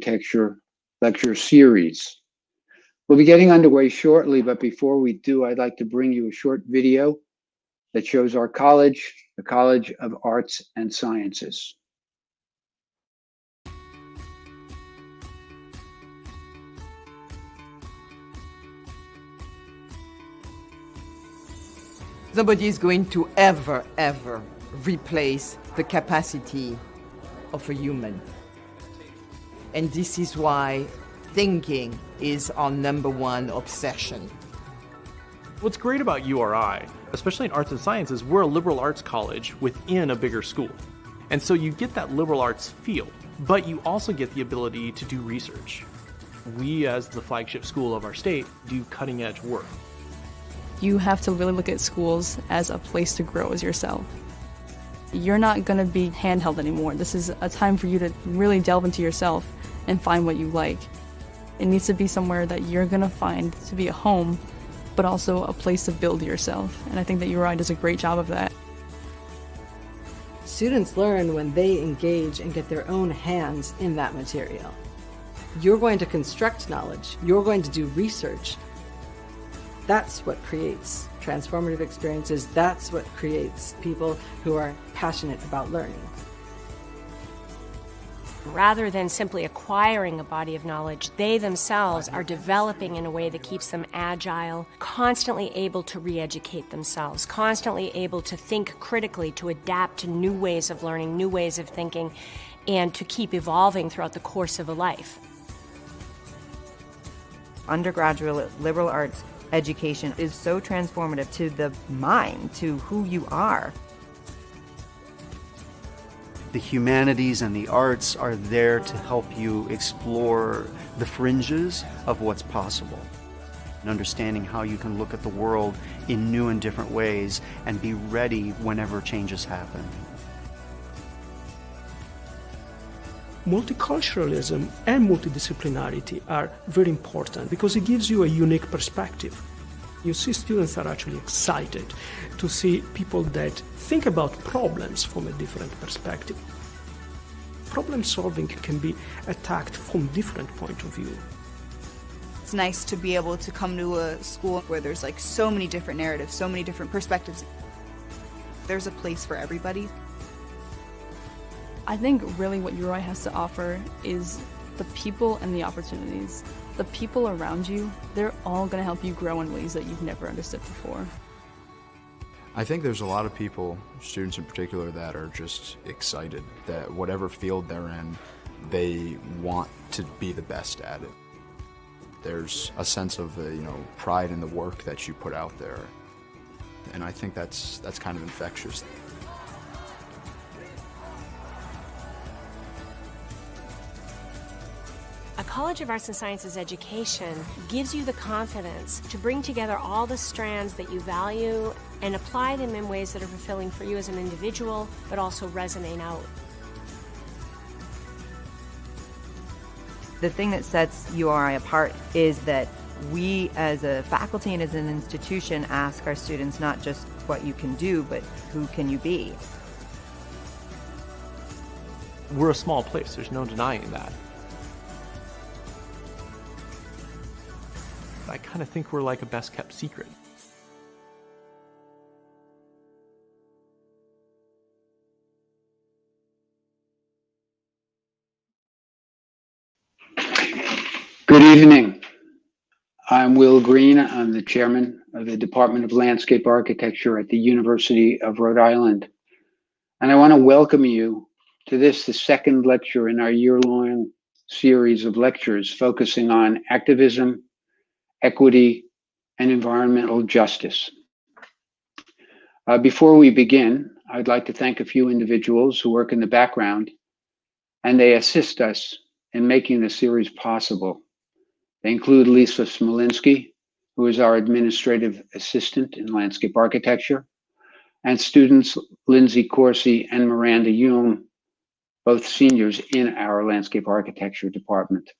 Architecture lecture series. We'll be getting underway shortly, but before we do, I'd like to bring you a short video that shows our college, the College of Arts and Sciences. Nobody is going to ever replace the capacity of a human. And this is why thinking is our #1 obsession. What's great about URI, especially in arts and sciences, we're a liberal arts college within a bigger school. And so you get that liberal arts feel, but you also get the ability to do research. We, as the flagship school of our state, do cutting edge work. You have to really look at schools as a place to grow as yourself. You're not going to be handheld anymore. This is a time for you to really delve into yourself and find what you like. It needs to be somewhere that you're going to find to be a home, but also a place to build yourself. And I think that URI does a great job of that. Students learn when they engage and get their own hands in that material. You're going to construct knowledge. You're going to do research. That's what creates transformative experiences. That's what creates people who are passionate about learning. Rather than simply acquiring a body of knowledge, they themselves are developing in a way that keeps them agile, constantly able to re-educate themselves, constantly able to think critically, to adapt to new ways of learning, new ways of thinking, and to keep evolving throughout the course of a life. Undergraduate liberal arts education is so transformative to the mind, to who you are. The humanities and the arts are there to help you explore the fringes of what's possible, and understanding how you can look at the world in new and different ways and be ready whenever changes happen. Multiculturalism and multidisciplinarity are very important because it gives you a unique perspective. You see students are actually excited to see people that think about problems from a different perspective. Problem solving can be attacked from different points of view. It's nice to be able to come to a school where there's like so many different narratives, so many different perspectives. There's a place for everybody. I think really what URI has to offer is the people and the opportunities. The people around you, they're all going to help you grow in ways that you've never understood before. I think there's a lot of people, students in particular, that are just excited that whatever field they're in, they want to be the best at it. There's a sense of pride in the work that you put out there, and I think that's kind of infectious. A College of Arts and Sciences education gives you the confidence to bring together all the strands that you value and apply them in ways that are fulfilling for you as an individual, but also resonate out. The thing that sets URI apart is that we as a faculty and as an institution ask our students not just what you can do, but who can you be? We're a small place, there's no denying that. I kind of think we're like a best kept secret. Good evening. I'm Will Green. I'm the chairman of the Department of Landscape Architecture at the University of Rhode Island. And I want to welcome you to the second lecture in our year-long series of lectures focusing on activism, equity, and environmental justice. Before we begin, I'd like to thank a few individuals who work in the background, and they assist us in making the series possible. They include Lisa Smolinski, who is our administrative assistant in landscape architecture, and students Lindsay Corsi and Miranda Hume, both seniors in our landscape architecture department.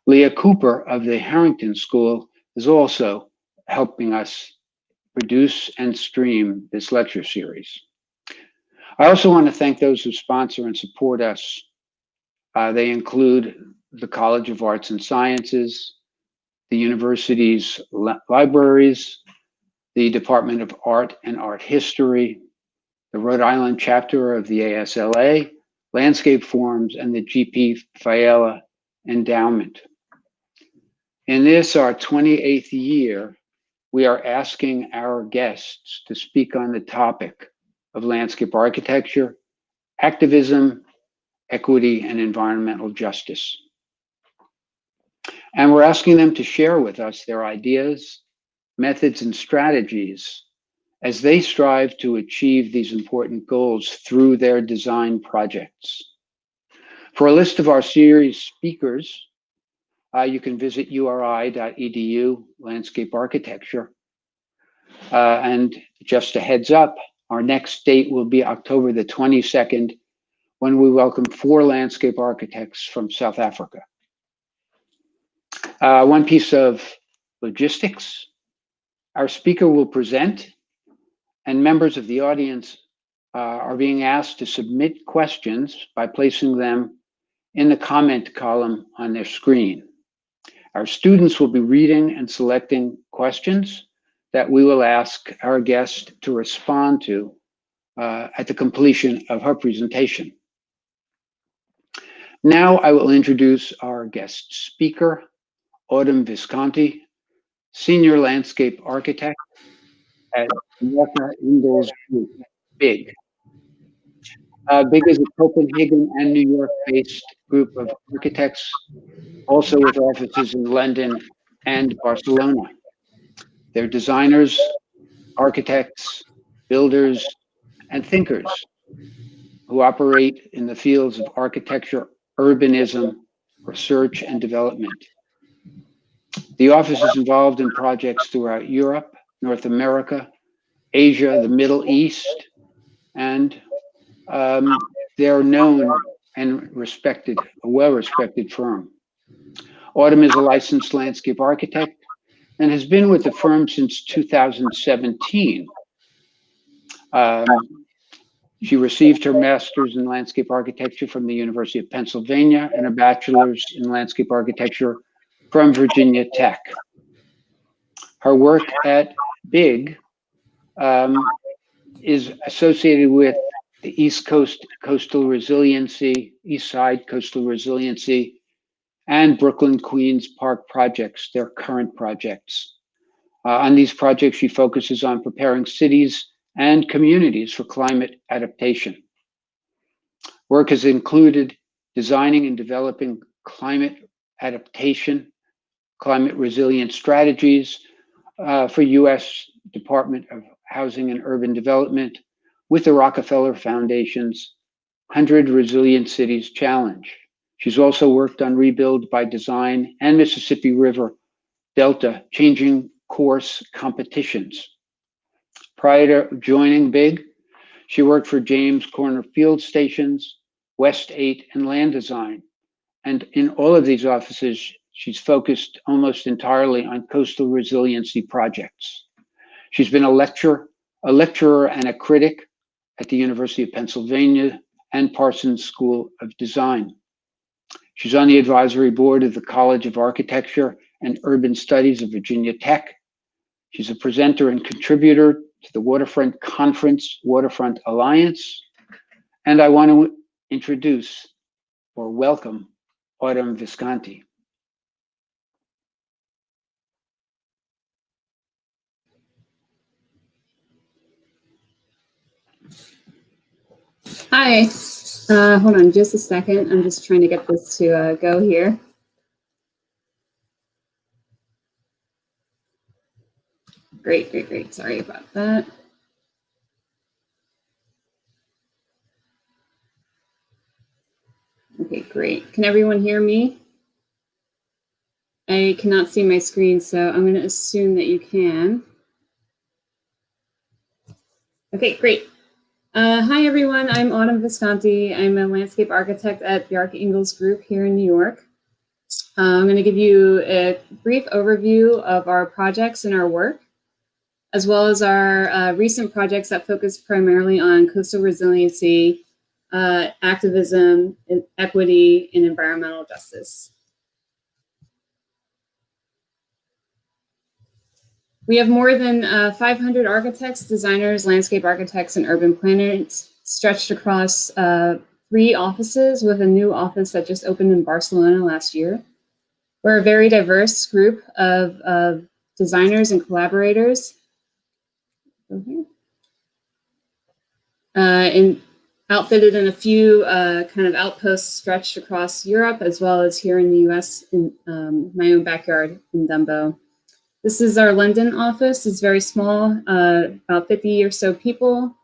Leah Cooper of the Harrington School is also helping us produce and stream this lecture series. I also want to thank those who sponsor and support us. They include the College of Arts and Sciences, the university's libraries, the Department of Art and Art History, the Rhode Island chapter of the ASLA, Landscape Forums, and the G.P. Fiala Endowment. In this, our 28th year, we are asking our guests to speak on the topic of landscape architecture, activism, equity, and environmental justice. And we're asking them to share with us their ideas, methods, and strategies as they strive to achieve these important goals through their design projects. For a list of our series speakers, you can visit uri.edu, landscape architecture. And just a heads up, our next date will be October the 22nd, when we welcome 4 landscape architects from South Africa. One piece of logistics, our speaker will present, and members of the audience are being asked to submit questions by placing them in the comment column on their screen. Our students will be reading and selecting questions that we will ask our guest to respond to at the completion of her presentation. Now I will introduce our guest speaker, Autumn Visconti, Senior Landscape Architect at Martha Ingalls Group, BIG. BIG is a Copenhagen and New York-based group of architects, also with offices in London and Barcelona. They're designers, architects, builders, and thinkers who operate in the fields of architecture, urbanism, research, and development. The office is involved in projects throughout Europe, North America, Asia, the Middle East, and they're known and respected, a well-respected firm. Autumn is a licensed landscape architect and has been with the firm since 2017. She received her master's in landscape architecture from the University of Pennsylvania and a bachelor's in landscape architecture from Virginia Tech. Her work at BIG is associated with the East Coast Coastal Resiliency, East Side Coastal Resiliency, and Brooklyn Queens Park projects, their current projects. On these projects, she focuses on preparing cities and communities for climate adaptation. Work has included designing and developing climate adaptation, climate resilient strategies for U.S. Department of Housing and Urban Development with the Rockefeller Foundation's 100 Resilient Cities Challenge. She's also worked on Rebuild by Design and Mississippi River Delta Changing Course competitions. Prior to joining BIG, she worked for James Corner Field Stations, West 8, and Land Design. And in all of these offices, she's focused almost entirely on coastal resiliency projects. She's been a lecturer and a critic at the University of Pennsylvania and Parsons School of Design. She's on the advisory board of the College of Architecture and Urban Studies of Virginia Tech. She's a presenter and contributor to the Waterfront Conference Waterfront Alliance. And I want to introduce or welcome Autumn Visconti. Hi, hold on just a second. I'm just trying to get this to go here. Great. Sorry about that. Okay, great. Can everyone hear me? I cannot see my screen, so I'm going to assume that you can. Okay, great. Hi, everyone. I'm Autumn Visconti. I'm a landscape architect at Bjarke Ingels Group here in New York. I'm going to give you a brief overview of our projects and our work, as well as our recent projects that focus primarily on coastal resiliency, activism, equity, and environmental justice. We have more than 500 architects, designers, landscape architects, and urban planners stretched across 3 offices, with a new office that just opened in Barcelona last year. We're a very diverse group of designers and collaborators. And outfitted in a few kind of outposts stretched across Europe, as well as here in the US, in my own backyard in Dumbo. This is our London office. It's very small, about 50 or so people.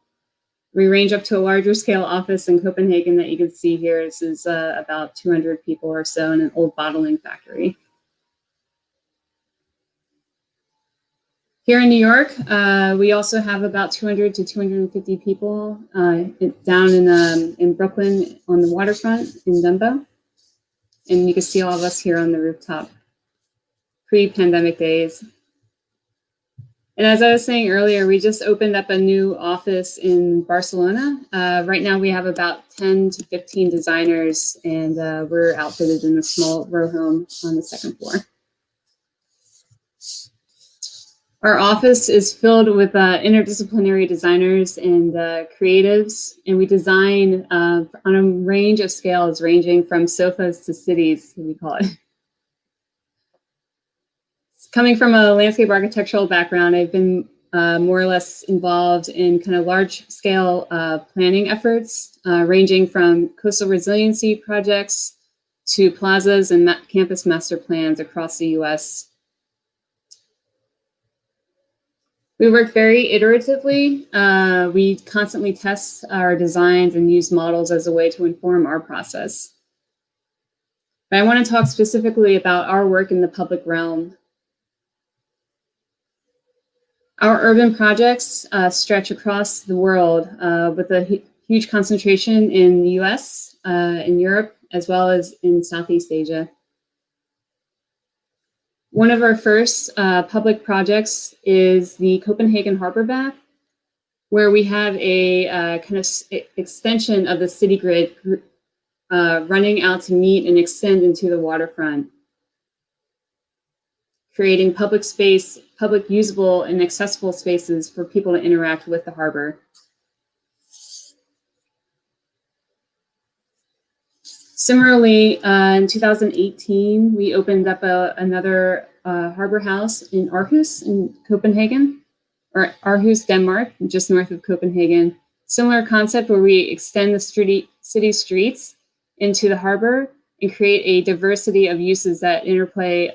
We range up to a larger scale office in Copenhagen that you can see here. This is about 200 people or so in an old bottling factory. Here in New York, we also have about 200 to 250 people down in Brooklyn on the waterfront in Dumbo. And you can see all of us here on the rooftop, pre-pandemic days. And as I was saying earlier, we just opened up a new office in Barcelona. Right now we have about 10 to 15 designers, and we're outfitted in a small row home on the 2nd floor. Our office is filled with interdisciplinary designers and creatives, and we design on a range of scales ranging from sofas to cities, we call it. Coming from a landscape architectural background, I've been more or less involved in kind of large-scale planning efforts, ranging from coastal resiliency projects to plazas and campus master plans across the US. We work very iteratively. We constantly test our designs and use models as a way to inform our process. But I want to talk specifically about our work in the public realm. Our urban projects stretch across the world with a huge concentration in the US, in Europe, as well as in Southeast Asia. One of our first public projects is the Copenhagen Harbor Bath, where we have a kind of extension of the city grid running out to meet and extend into the waterfront, creating public space, public usable and accessible spaces for people to interact with the harbor. Similarly, in 2018, we opened up another harbor house in Aarhus in Copenhagen, or Aarhus, Denmark, just north of Copenhagen. Similar concept where we extend the city streets into the harbor and create a diversity of uses that interplay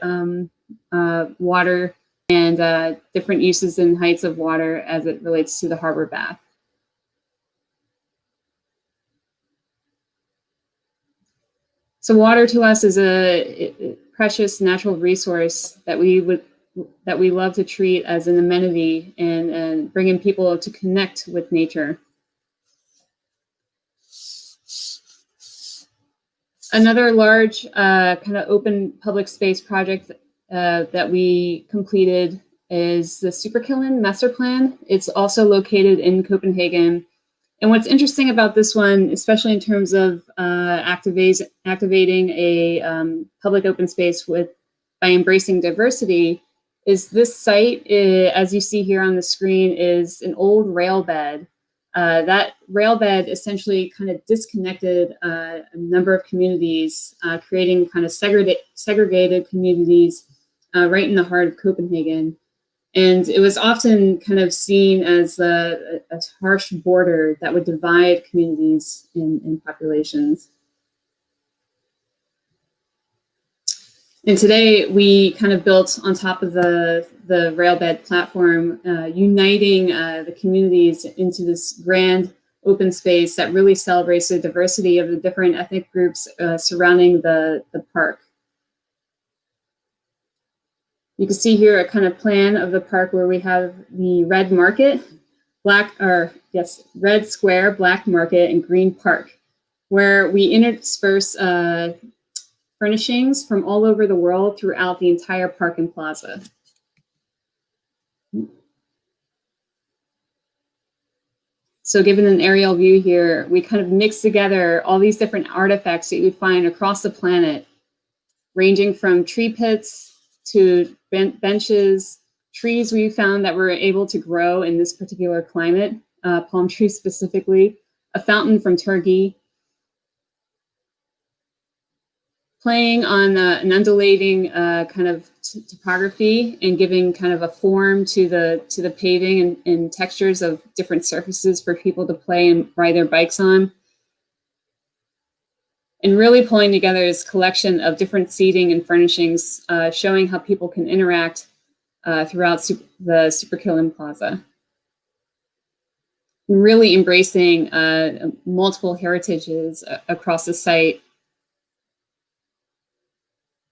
water and different uses and heights of water as it relates to the harbor bath. So water to us is a precious natural resource that we love to treat as an amenity and bringing people to connect with nature. Another large kind of open public space project that we completed is the Superkillen Master Plan. It's also located in Copenhagen. And what's interesting about this one, especially in terms of activating a public open space by embracing diversity, is this site, as you see here on the screen, is an old rail bed. That rail bed essentially kind of disconnected a number of communities, creating kind of segregated communities right in the heart of Copenhagen. And it was often kind of seen as a harsh border that would divide communities and populations. And today we kind of built on top of the railbed platform, uniting the communities into this grand open space that really celebrates the diversity of the different ethnic groups surrounding the park. You can see here a kind of plan of the park where we have the red market, red square, black market, and green park, where we intersperse furnishings from all over the world throughout the entire park and plaza. So given an aerial view here, we kind of mix together all these different artifacts that you would find across the planet, ranging from tree pits to benches, trees we found that were able to grow in this particular climate, palm trees specifically, a fountain from Turkey, playing on an undulating kind of topography and giving kind of a form to the paving and textures of different surfaces for people to play and ride their bikes on. And really pulling together this collection of different seating and furnishings, showing how people can interact throughout the Super Kiln Plaza. And really embracing multiple heritages across the site.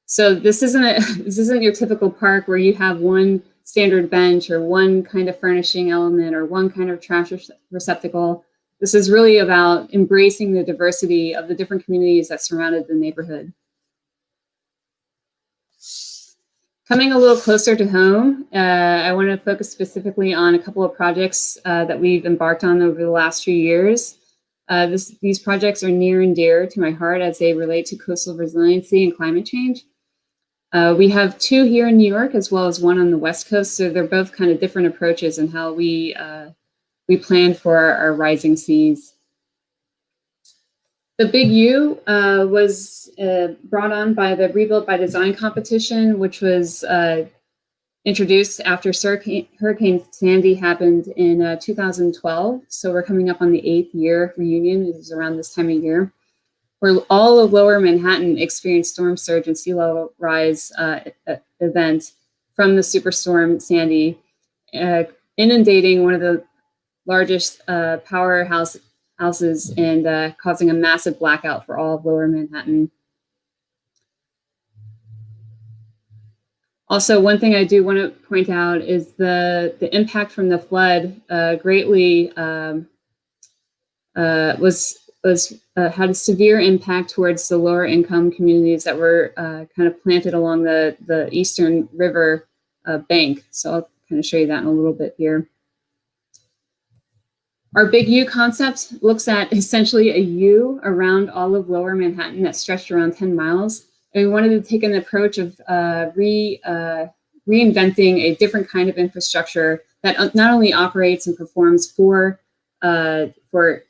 So this isn't your typical park where you have one standard bench or one kind of furnishing element or one kind of trash receptacle. This is really about embracing the diversity of the different communities that surrounded the neighborhood. Coming a little closer to home, I want to focus specifically on a couple of projects that we've embarked on over the last few years. These projects are near and dear to my heart as they relate to coastal resiliency and climate change. We have two here in New York as well as one on the West Coast, so they're both kind of different approaches in how we plan for our rising seas. The Big U was brought on by the Rebuilt by Design competition, which was introduced after Hurricane Sandy happened in 2012. So we're coming up on the 8th year reunion. It is around this time of year, where all of Lower Manhattan experienced storm surge and sea level rise event from the superstorm Sandy, inundating one of the largest powerhouses and causing a massive blackout for all of Lower Manhattan. Also, one thing I do want to point out is the impact from the flood greatly had a severe impact towards the lower income communities that were kind of planted along the eastern river bank. So I'll kind of show you that in a little bit here. Our Big U concept looks at essentially a U around all of Lower Manhattan that stretched around 10 miles. And we wanted to take an approach of reinventing a different kind of infrastructure that not only operates and performs for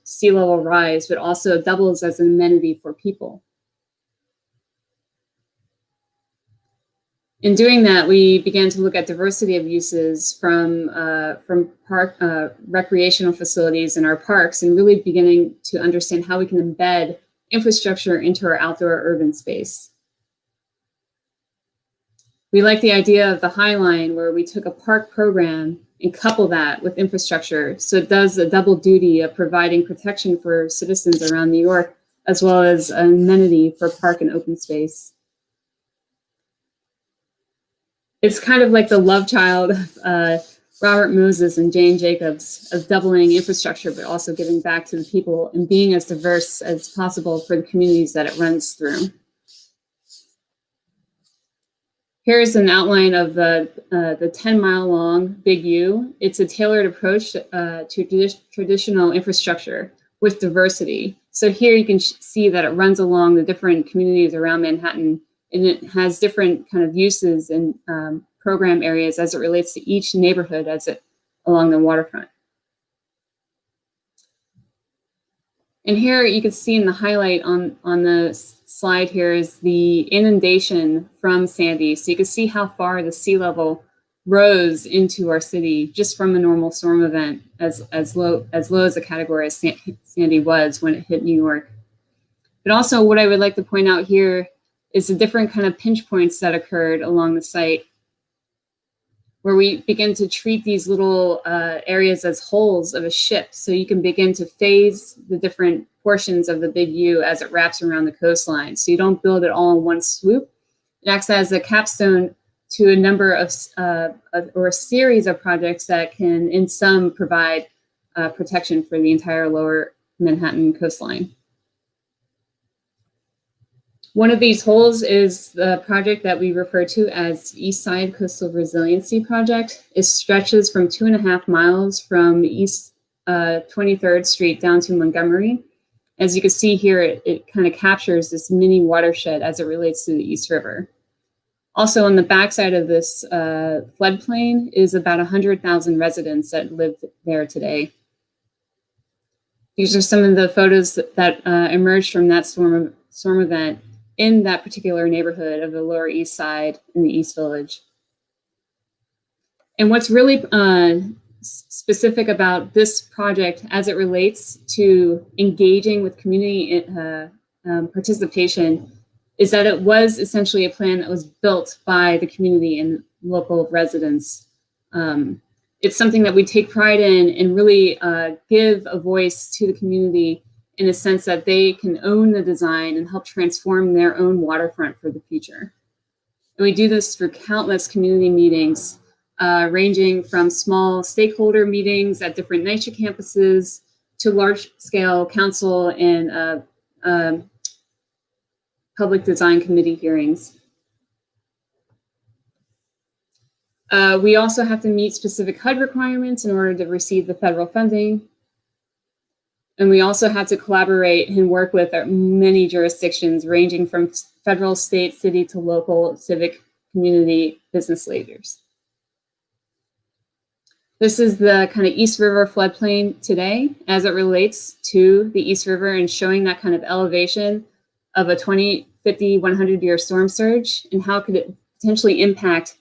sea level rise, but also doubles as an amenity for people. In doing that, we began to look at diversity of uses from park recreational facilities in our parks, and really beginning to understand how we can embed infrastructure into our outdoor urban space. We like the idea of the High Line, where we took a park program and couple that with infrastructure. So it does a double duty of providing protection for citizens around New York, as well as an amenity for park and open space. It's kind of like the love child of Robert Moses and Jane Jacobs of doubling infrastructure, but also giving back to the people and being as diverse as possible for the communities that it runs through. Here's an outline of the 10-mile-long Big U. It's a tailored approach to traditional infrastructure with diversity. So here you can see that it runs along the different communities around Manhattan, and it has different kind of uses and program areas as it relates to each neighborhood along the waterfront. And here you can see in the highlight on the slide here is the inundation from Sandy. So you can see how far the sea level rose into our city just from a normal storm event, as low as a category as Sandy was when it hit New York. But also what I would like to point out here is the different kind of pinch points that occurred along the site, where we begin to treat these little areas as holes of a ship. So you can begin to phase the different portions of the Big U as it wraps around the coastline. So you don't build it all in one swoop. It acts as a capstone to a number of, or a series of projects that can, in sum, provide protection for the entire Lower Manhattan coastline. One of these holes is the project that we refer to as East Side Coastal Resiliency Project. It stretches from 2.5 miles from East 23rd Street down to Montgomery. As you can see here, it kind of captures this mini watershed as it relates to the East River. Also, on the backside of this floodplain is about 100,000 residents that live there today. These are some of the photos that emerged from that storm event in that particular neighborhood of the Lower East Side in the East Village. And what's really specific about this project as it relates to engaging with community participation is that it was essentially a plan that was built by the community and local residents. It's something that we take pride in and really give a voice to the community in a sense that they can own the design and help transform their own waterfront for the future. And we do this through countless community meetings, ranging from small stakeholder meetings at different NYCHA campuses to large-scale council and public design committee hearings. We also have to meet specific HUD requirements in order to receive the federal funding. And we also have to collaborate and work with many jurisdictions ranging from federal, state, city to local civic community business leaders. This is the kind of East River floodplain today as it relates to the East River and showing that kind of elevation of a 20, 50, 100-year storm surge and how could it potentially impact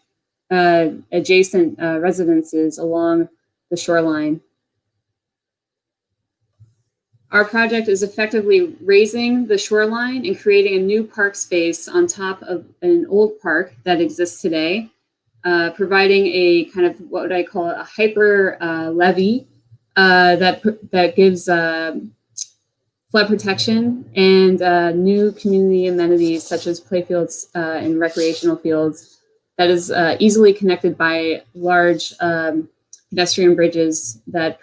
adjacent residences along the shoreline. Our project is effectively raising the shoreline and creating a new park space on top of an old park that exists today, providing a kind of what I call a hyper levee that gives flood protection and new community amenities such as playfields and recreational fields that is easily connected by large pedestrian bridges that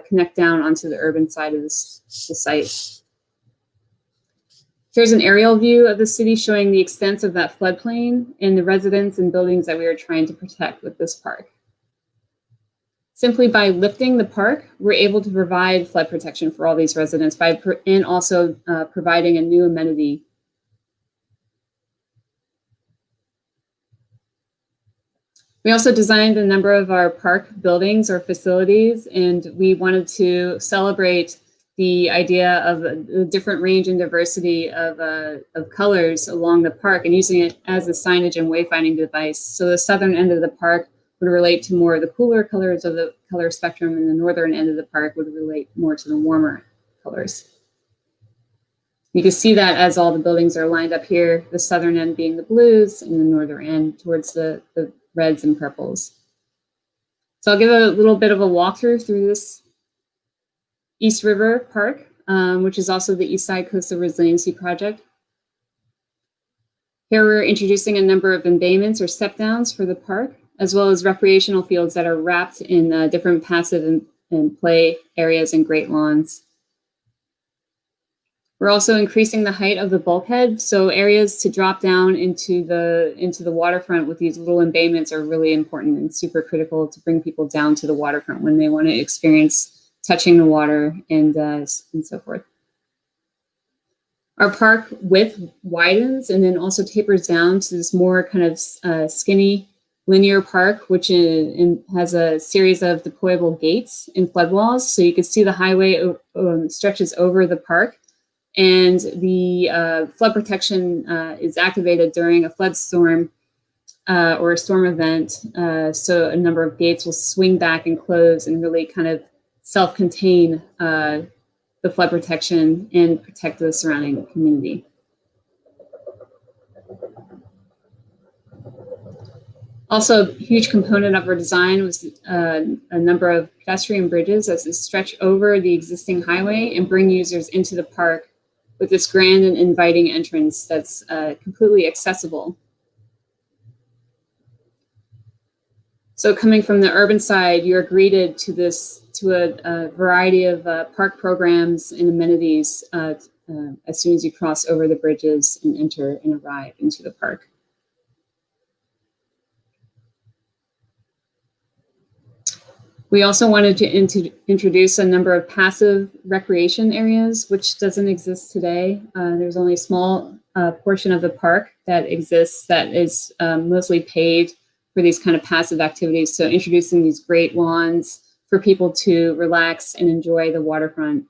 connect down onto the urban side of the site. Here's an aerial view of the city showing the extent of that floodplain and the residents and buildings that we are trying to protect with this park. Simply by lifting the park, we're able to provide flood protection for all these residents and also providing a new amenity. We also designed a number of our park buildings or facilities, and we wanted to celebrate the idea of the different range and diversity of colors along the park and using it as a signage and wayfinding device. So the southern end of the park would relate to more of the cooler colors of the color spectrum, and the northern end of the park would relate more to the warmer colors. You can see that as all the buildings are lined up here, the southern end being the blues and the northern end towards the reds and purples. So I'll give a little bit of a walkthrough through this East River Park, which is also the East Side Coastal Resiliency Project. Here we're introducing a number of embayments or step downs for the park, as well as recreational fields that are wrapped in different passive and play areas and great lawns. We're also increasing the height of the bulkhead, so areas to drop down into the waterfront with these little embayments are really important and super critical to bring people down to the waterfront when they want to experience touching the water and so forth. Our park width widens and then also tapers down to this more kind of skinny linear park, which has a series of deployable gates and flood walls. So you can see the highway stretches over the park. And the flood protection is activated during a flood storm or a storm event. So a number of gates will swing back and close and really kind of self-contain the flood protection and protect the surrounding community. Also, a huge component of our design was a number of pedestrian bridges as they stretch over the existing highway and bring users into the park with this grand and inviting entrance that's completely accessible. So coming from the urban side, you're greeted to a variety of park programs and amenities as soon as you cross over the bridges and enter and arrive into the park. We also wanted to introduce a number of passive recreation areas, which doesn't exist today. There's only a small portion of the park that exists that is mostly paved for these kind of passive activities. So introducing these great lawns for people to relax and enjoy the waterfront.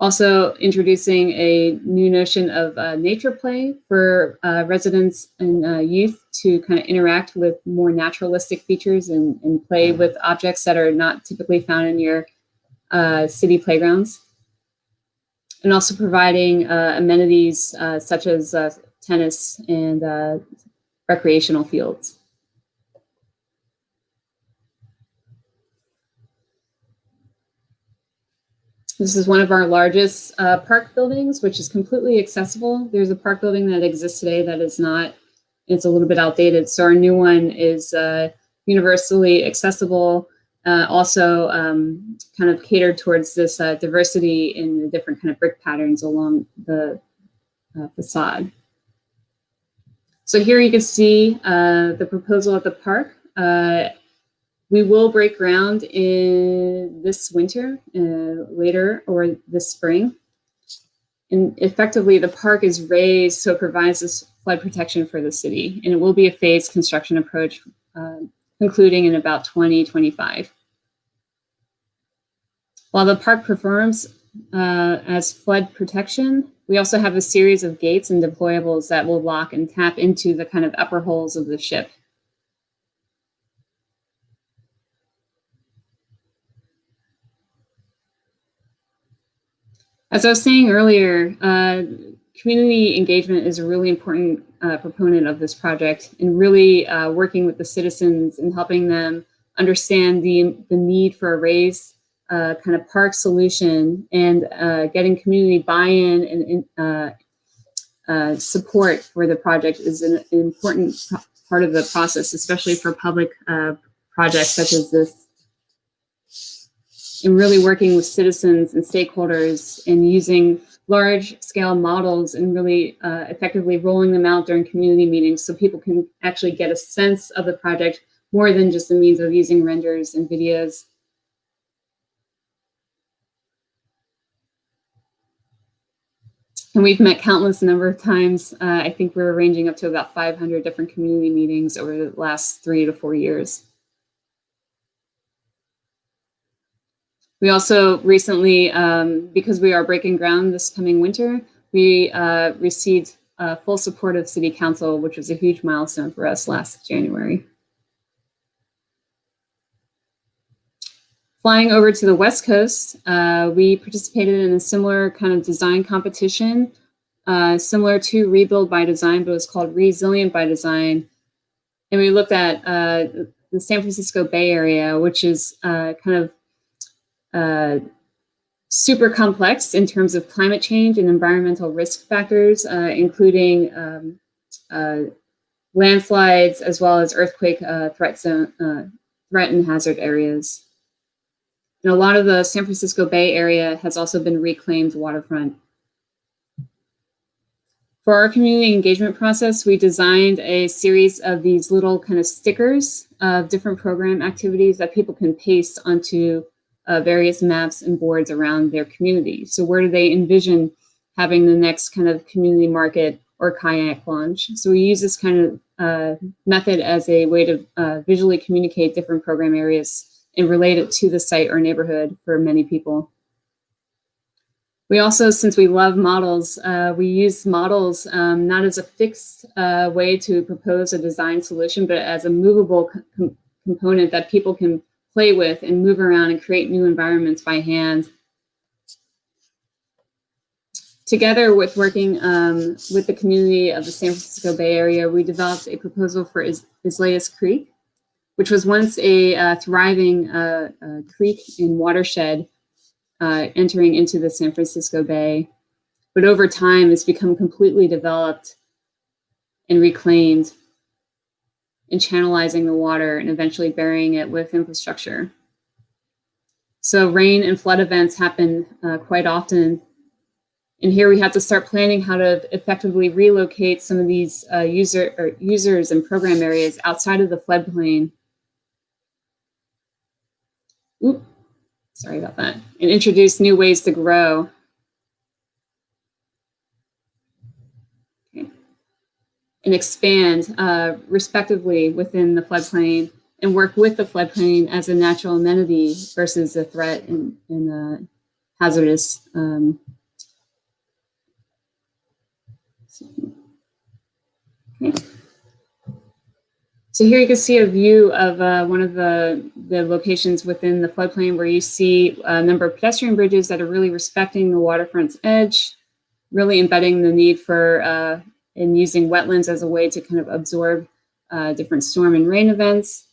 Also introducing a new notion of nature play for residents and youth to kind of interact with more naturalistic features and play with objects that are not typically found in your city playgrounds. And also providing amenities such as tennis and recreational fields. This is one of our largest park buildings, which is completely accessible. There's a park building that exists today that is not, it's a little bit outdated. So our new one is universally accessible, also kind of catered towards this diversity in the different kind of brick patterns along the facade. So here you can see the proposal at the park. We will break ground in this winter, later, or this spring. And effectively, the park is raised so it provides this flood protection for the city. And it will be a phased construction approach, concluding in about 2025. While the park performs as flood protection, we also have a series of gates and deployables that will lock and tap into the kind of upper holes of the ship. As I was saying earlier, community engagement is a really important proponent of this project, and really working with the citizens and helping them understand the need for a raised kind of park solution, and getting community buy-in and support for the project is an important part of the process, especially for public projects such as this. And really working with citizens and stakeholders and using large-scale models and really effectively rolling them out during community meetings so people can actually get a sense of the project more than just a means of using renders and videos. And we've met countless number of times. I think we're arranging up to about 500 different community meetings over the last 3 to 4 years. We also recently, because we are breaking ground this coming winter, we received full support of City Council, which was a huge milestone for us last January. Flying over to the West Coast, we participated in a similar kind of design competition, similar to Rebuild by Design, but it was called Resilient by Design. And we looked at the San Francisco Bay Area, which is kind of super complex in terms of climate change and environmental risk factors, including landslides as well as earthquake threat and hazard areas. And a lot of the San Francisco Bay Area has also been reclaimed waterfront. For our community engagement process, we designed a series of these little kind of stickers of different program activities that people can paste onto various maps and boards around their community. So where do they envision having the next kind of community market or kayak launch? So we use this kind of method as a way to visually communicate different program areas and relate it to the site or neighborhood for many people. We also, since we love models, we use models not as a fixed way to propose a design solution, but as a movable component that people can play with and move around and create new environments by hand. Together with working with the community of the San Francisco Bay Area, we developed a proposal for Islayas Creek, which was once a thriving creek and watershed entering into the San Francisco Bay. But over time, it's become completely developed and reclaimed, and channelizing the water and eventually burying it with infrastructure. So rain and flood events happen quite often. And here we have to start planning how to effectively relocate some of these users and program areas outside of the floodplain. Oop, sorry about that. And introduce new ways to grow. and expand respectively within the floodplain and work with the floodplain as a natural amenity versus a threat and hazardous. Okay. So here you can see a view of one of the locations within the floodplain where you see a number of pedestrian bridges that are really respecting the waterfront's edge, really embedding the need for and using wetlands as a way to kind of absorb different storm and rain events,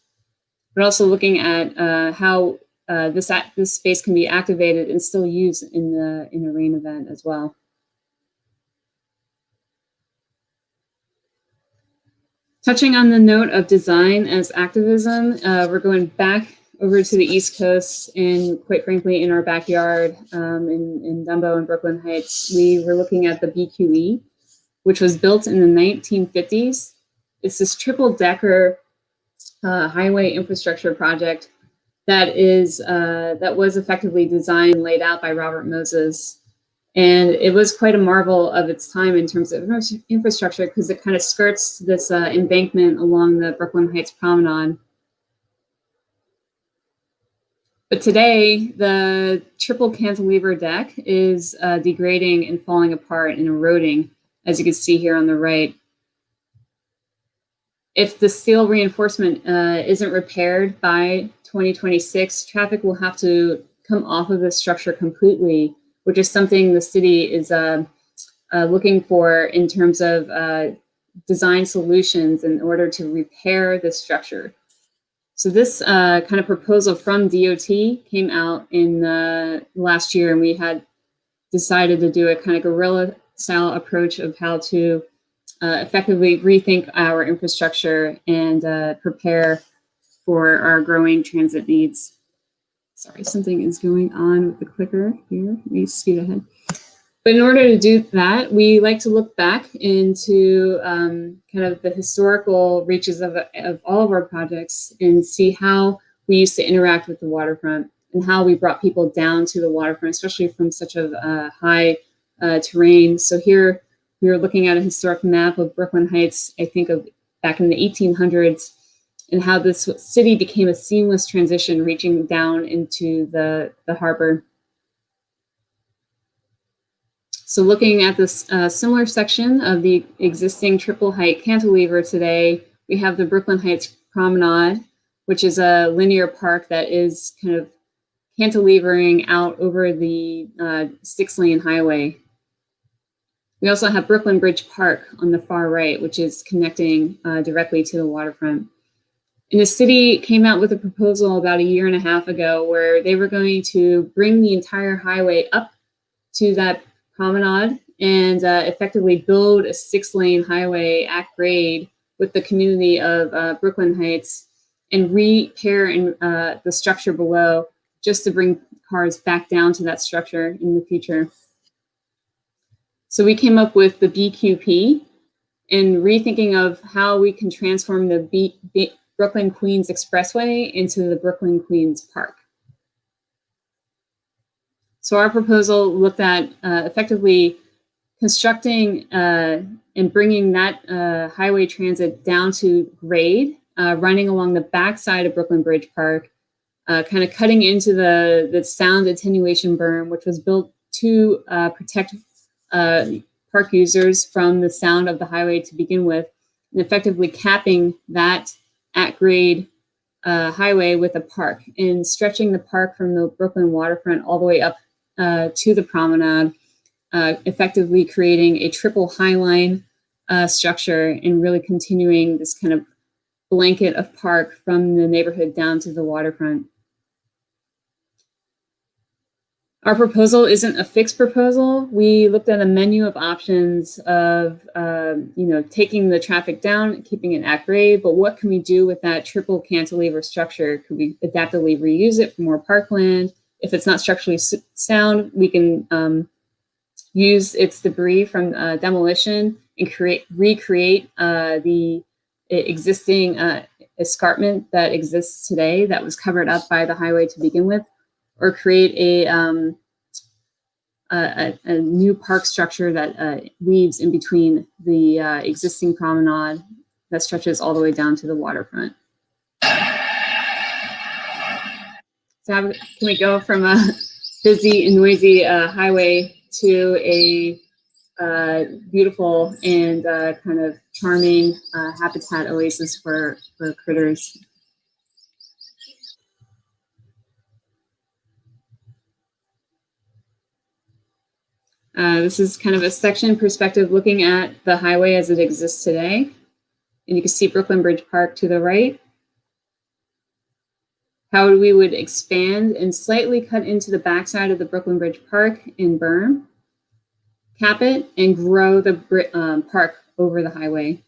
but also looking at how this space can be activated and still used in a rain event as well. Touching on the note of design as activism, we're going back over to the East Coast and quite frankly in our backyard in Dumbo and Brooklyn Heights. We were looking at the BQE, which was built in the 1950s. It's this triple-decker highway infrastructure project that was effectively designed and laid out by Robert Moses. And it was quite a marvel of its time in terms of infrastructure because it kind of skirts this embankment along the Brooklyn Heights Promenade. But today, the triple cantilever deck is degrading and falling apart and eroding, as you can see here on the right. If the steel reinforcement isn't repaired by 2026, traffic will have to come off of this structure completely, which is something the city is looking for in terms of design solutions in order to repair this structure. So this kind of proposal from DOT came out in last year, and we had decided to do a kind of guerrilla-style approach of how to effectively rethink our infrastructure and prepare for our growing transit needs. Sorry, something is going on with the clicker here. Let me scoot ahead. But in order to do that, we like to look back into kind of the historical reaches of all of our projects and see how we used to interact with the waterfront and how we brought people down to the waterfront, especially from such a high terrain. So here we were looking at a historic map of Brooklyn Heights, I think of back in the 1800s, and how this city became a seamless transition reaching down into the harbor. So looking at this similar section of the existing triple height cantilever today, we have the Brooklyn Heights Promenade, which is a linear park that is kind of cantilevering out over the 6-lane highway. We also have Brooklyn Bridge Park on the far right, which is connecting directly to the waterfront. And the city came out with a proposal about a year and a half ago where they were going to bring the entire highway up to that promenade and effectively build a 6-lane highway at grade with the community of Brooklyn Heights and repair the structure below just to bring cars back down to that structure in the future. So we came up with the BQP and rethinking of how we can transform the Brooklyn Queens Expressway into the Brooklyn Queens Park. So our proposal looked at effectively constructing and bringing that highway transit down to grade, running along the backside of Brooklyn Bridge Park, kind of cutting into the sound attenuation berm, which was built to protect park users from the sound of the highway to begin with, and effectively capping that at grade highway with a park and stretching the park from the Brooklyn waterfront all the way up to the promenade, effectively creating a triple highline structure and really continuing this kind of blanket of park from the neighborhood down to the waterfront. Our proposal isn't a fixed proposal. We looked at a menu of options of, taking the traffic down, keeping it at grade, but what can we do with that triple cantilever structure? Could we adaptively reuse it for more parkland? If it's not structurally sound, we can use its debris from demolition and recreate the existing escarpment that exists today that was covered up by the highway to begin with, or create a new park structure that weaves in between the existing promenade that stretches all the way down to the waterfront. So can we go from a busy and noisy highway to a beautiful and kind of charming habitat oasis for critters? This is kind of a section perspective looking at the highway as it exists today. And you can see Brooklyn Bridge Park to the right. How we would expand and slightly cut into the backside of the Brooklyn Bridge Park in berm, cap it, and grow the park over the highway.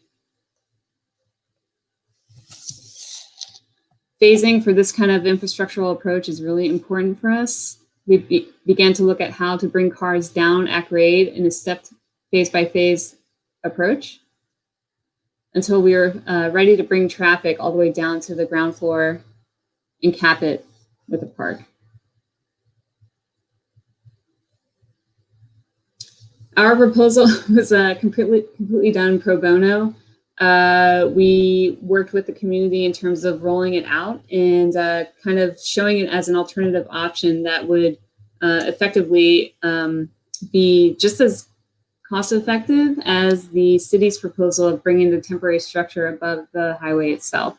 Phasing for this kind of infrastructural approach is really important for us. We began to look at how to bring cars down at grade in a stepped phase-by-phase approach until we were ready to bring traffic all the way down to the ground floor and cap it with a park. Our proposal was completely done pro bono. We worked with the community in terms of rolling it out and kind of showing it as an alternative option that would effectively be just as cost effective as the city's proposal of bringing the temporary structure above the highway itself.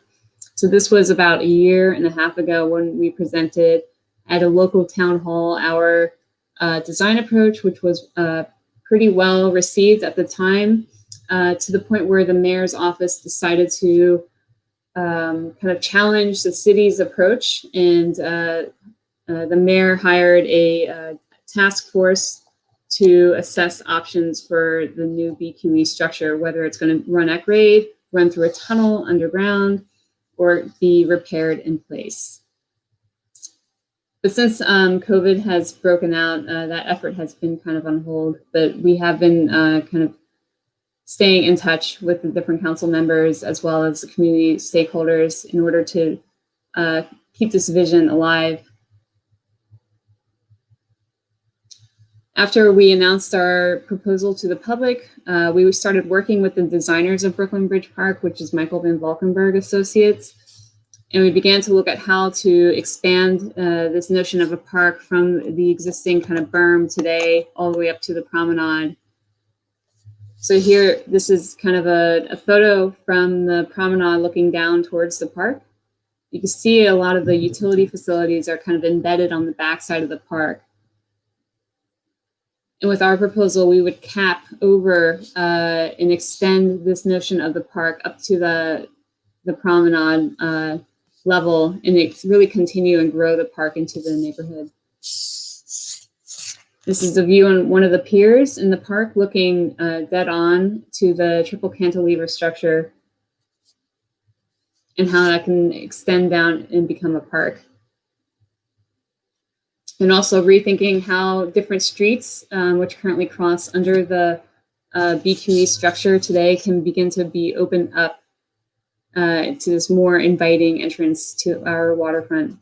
So this was about 1.5 years ago when we presented at a local town hall our design approach, which was pretty well received at the time, to the point where the mayor's office decided to kind of challenge the city's approach, and the mayor hired a task force to assess options for the new BQE structure, whether it's going to run at grade, run through a tunnel underground, or be repaired in place. But since COVID has broken out, that effort has been kind of on hold, but we have been kind of staying in touch with the different council members as well as the community stakeholders in order to keep this vision alive. After we announced our proposal to the public, we started working with the designers of Brooklyn Bridge Park, which is Michael Van Valkenburg Associates. And we began to look at how to expand this notion of a park from the existing kind of berm today all the way up to the promenade. So here, this is kind of a photo from the promenade looking down towards the park. You can see a lot of the utility facilities are kind of embedded on the backside of the park. And with our proposal, we would cap over and extend this notion of the park up to the promenade level, and it really continue and grow the park into the neighborhood. This is the view on one of the piers in the park, looking dead on to the triple cantilever structure and how that can extend down and become a park. And also rethinking how different streets, which currently cross under the BQE structure today, can begin to be opened up to this more inviting entrance to our waterfront.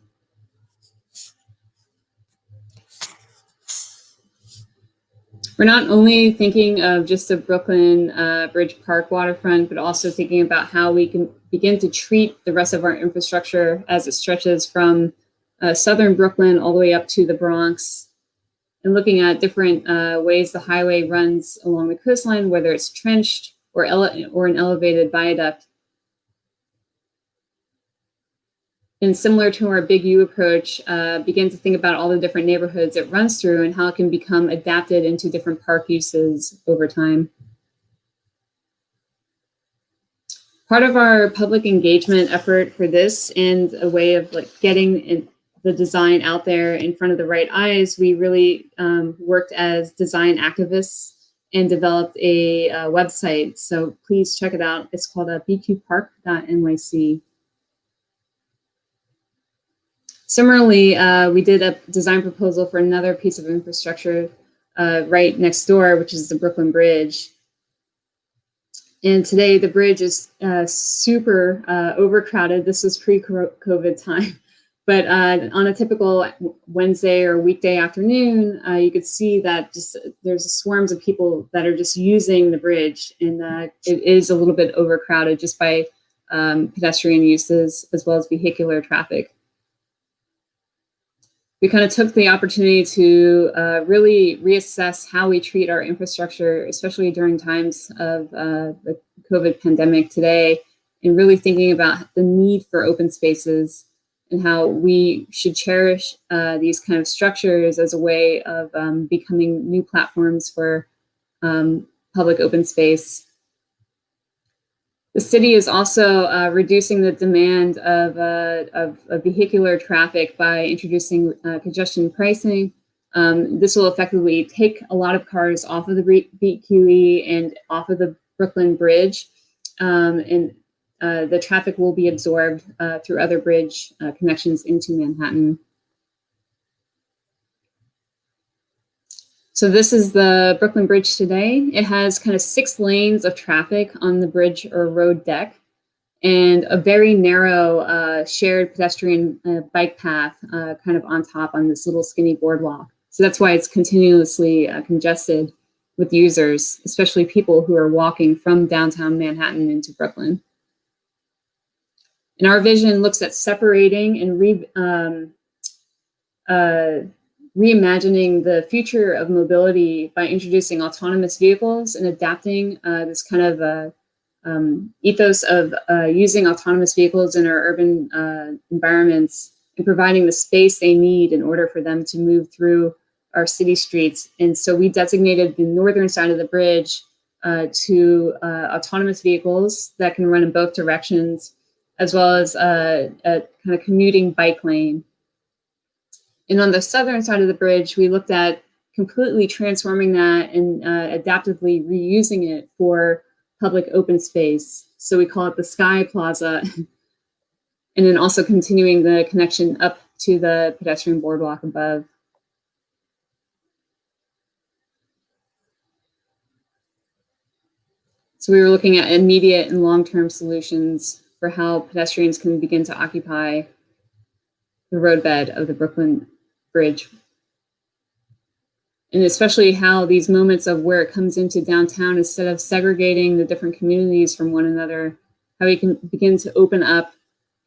We're not only thinking of just the Brooklyn Bridge Park waterfront, but also thinking about how we can begin to treat the rest of our infrastructure as it stretches from southern Brooklyn all the way up to the Bronx, and looking at different ways the highway runs along the coastline, whether it's trenched or an elevated viaduct. And similar to our Big U approach, begin to think about all the different neighborhoods it runs through and how it can become adapted into different park uses over time. Part of our public engagement effort for this, and a way of getting the design out there in front of the right eyes, we really worked as design activists and developed a website. So please check it out. It's called bqpark.nyc. Similarly, we did a design proposal for another piece of infrastructure right next door, which is the Brooklyn Bridge. And today the bridge is super overcrowded. This was pre-COVID time, But on a typical Wednesday or weekday afternoon, you could see that just there's swarms of people that are just using the bridge, and it is a little bit overcrowded just by pedestrian uses as well as vehicular traffic. We kind of took the opportunity to really reassess how we treat our infrastructure, especially during times of the COVID pandemic today, and really thinking about the need for open spaces and how we should cherish these kind of structures as a way of becoming new platforms for public open space. The city is also reducing the demand of vehicular traffic by introducing congestion pricing. This will effectively take a lot of cars off of the BQE and off of the Brooklyn Bridge, and the traffic will be absorbed through other bridge connections into Manhattan. So this is the Brooklyn Bridge today. It has kind of 6 lanes of traffic on the bridge or road deck, and a very narrow shared pedestrian bike path kind of on top on this little skinny boardwalk. So that's why it's continuously congested with users, especially people who are walking from downtown Manhattan into Brooklyn. And our vision looks at separating and reimagining the future of mobility by introducing autonomous vehicles and adapting this kind of ethos of using autonomous vehicles in our urban environments and providing the space they need in order for them to move through our city streets. And so we designated the northern side of the bridge to autonomous vehicles that can run in both directions, as well as a kind of commuting bike lane. And on the southern side of the bridge, we looked at completely transforming that and adaptively reusing it for public open space. So we call it the Sky Plaza, and then also continuing the connection up to the pedestrian boardwalk above. So we were looking at immediate and long-term solutions for how pedestrians can begin to occupy the roadbed of the Brooklyn Bridge. And especially how these moments of where it comes into downtown, instead of segregating the different communities from one another, how we can begin to open up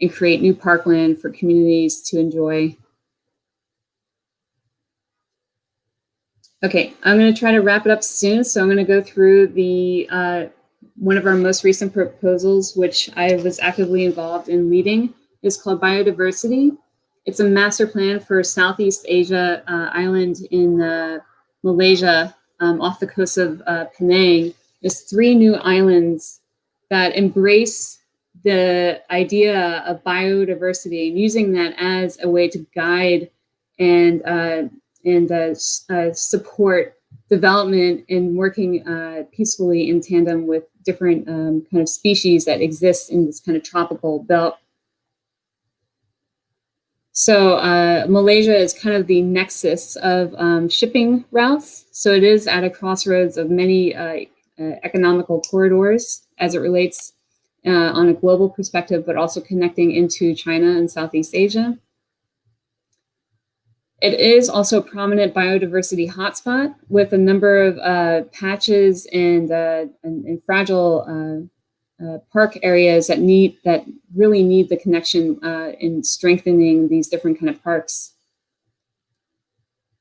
and create new parkland for communities to enjoy. Okay, I'm going to try to wrap it up soon, so I'm going to go through the one of our most recent proposals, which I was actively involved in leading, is called Biodiversity. It's a master plan for Southeast Asia island in Malaysia, off the coast of Penang. There's 3 new islands that embrace the idea of biodiversity and using that as a way to guide and support development and working peacefully in tandem with different kind of species that exist in this kind of tropical belt. So Malaysia is kind of the nexus of shipping routes. So it is at a crossroads of many economical corridors as it relates on a global perspective, but also connecting into China and Southeast Asia. It is also a prominent biodiversity hotspot with a number of patches and fragile park areas that really need the connection in strengthening these different kind of parks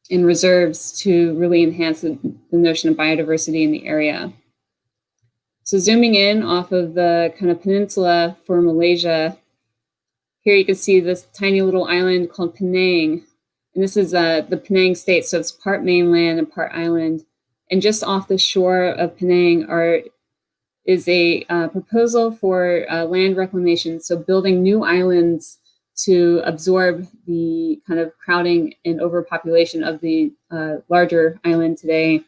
and reserves to really enhance the notion of biodiversity in the area. So zooming in off of the kind of peninsula for Malaysia, here you can see this tiny little island called Penang. And this is the Penang state, so it's part mainland and part island. And just off the shore of Penang is a proposal for land reclamation, so building new islands to absorb the kind of crowding and overpopulation of the larger island today.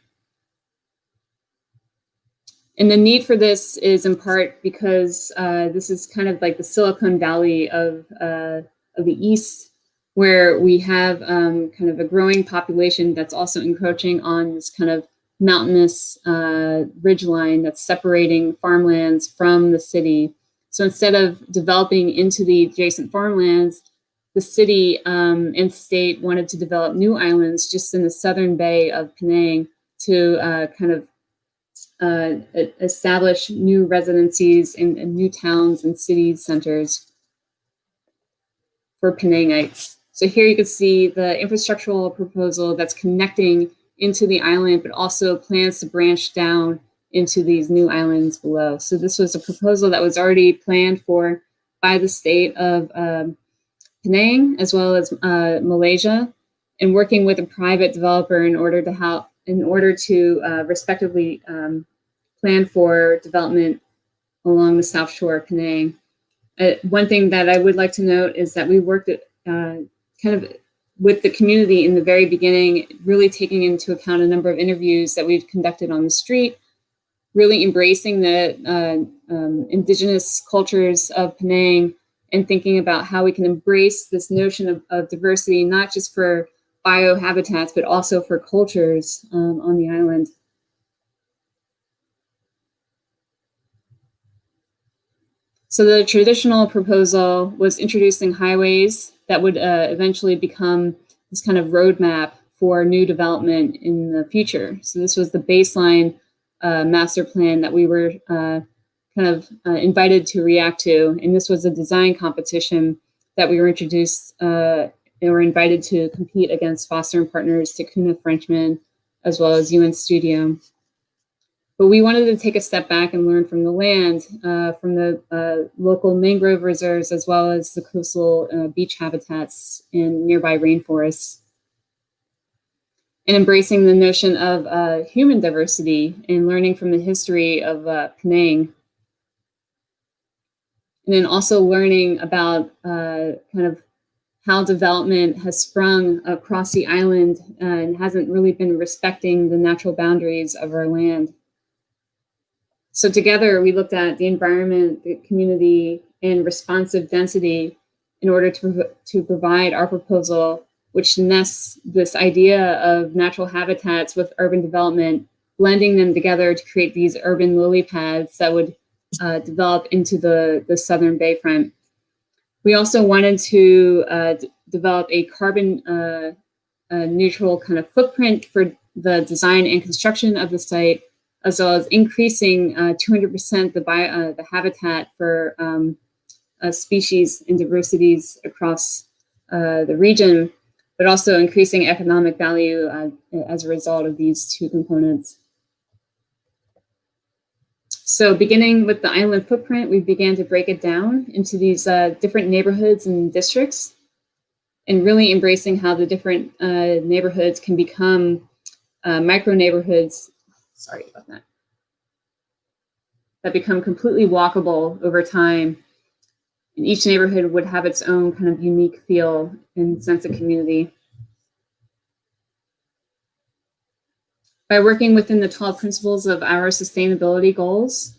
And the need for this is in part because this is kind of like the Silicon Valley of the East, where we have kind of a growing population that's also encroaching on this kind of mountainous ridgeline that's separating farmlands from the city. So instead of developing into the adjacent farmlands, the city and state wanted to develop new islands just in the southern bay of Penang to establish new residencies and new towns and city centers for Penangites. So here you can see the infrastructural proposal that's connecting into the island, but also plans to branch down into these new islands below. So this was a proposal that was already planned for by the state of Penang, as well as Malaysia, and working with a private developer in order to respectively plan for development along the south shore of Penang. One thing that I would like to note is that we worked with the community in the very beginning, really taking into account a number of interviews that we've conducted on the street, really embracing the indigenous cultures of Penang and thinking about how we can embrace this notion of diversity, not just for biohabitats, but also for cultures on the island. So the traditional proposal was introducing highways that would eventually become this kind of roadmap for new development in the future. So this was the baseline master plan that we were invited to react to. And this was a design competition that we were introduced and were invited to compete against Foster and Partners, Takuna Frenchman, as well as UN Studio. But we wanted to take a step back and learn from the land, from the local mangrove reserves, as well as the coastal beach habitats in nearby rainforests. And embracing the notion of human diversity and learning from the history of Penang. And then also learning about how development has sprung across the island and hasn't really been respecting the natural boundaries of our land. So together we looked at the environment, the community, and responsive density in order to provide our proposal, which nests this idea of natural habitats with urban development, blending them together to create these urban lily pads that would develop into the southern bayfront. We also wanted to develop a carbon neutral kind of footprint for the design and construction of the site, as well as increasing 200% the habitat for species and diversities across the region, but also increasing economic value as a result of these two components. So beginning with the island footprint, we began to break it down into these different neighborhoods and districts, and really embracing how the different neighborhoods can become micro neighborhoods, sorry about that become completely walkable over time. And each neighborhood would have its own kind of unique feel and sense of community. By working within the 12 principles of our sustainability goals,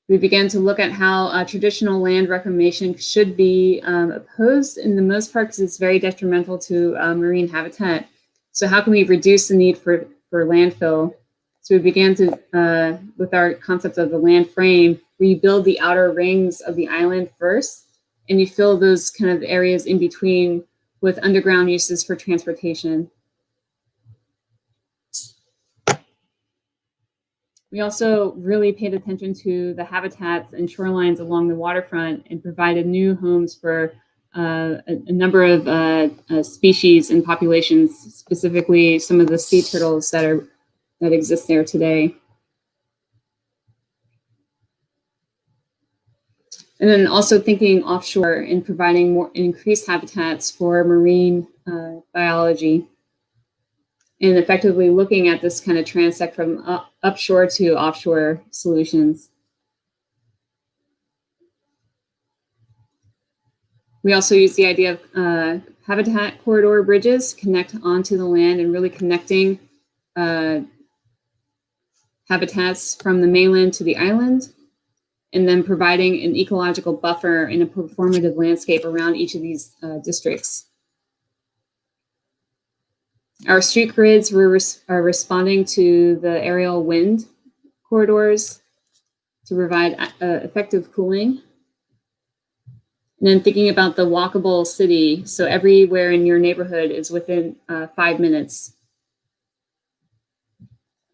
we began to look at how traditional land reclamation should be opposed in the most part because it's very detrimental to marine habitat. So how can we reduce the need for landfill? So we began to, with our concept of the land frame, rebuild the outer rings of the island first, and you fill those kind of areas in between with underground uses for transportation. We also really paid attention to the habitats and shorelines along the waterfront and provided new homes for a number of species and populations, specifically some of the sea turtles that exist there today. And then also thinking offshore and providing more increased habitats for marine biology, and effectively looking at this kind of transect from upshore to offshore solutions. We also use the idea of habitat corridor bridges, connect onto the land and really connecting habitats from the mainland to the island, and then providing an ecological buffer and a performative landscape around each of these districts. Our street grids are responding to the aerial wind corridors to provide effective cooling. And then thinking about the walkable city, so everywhere in your neighborhood is within 5 minutes.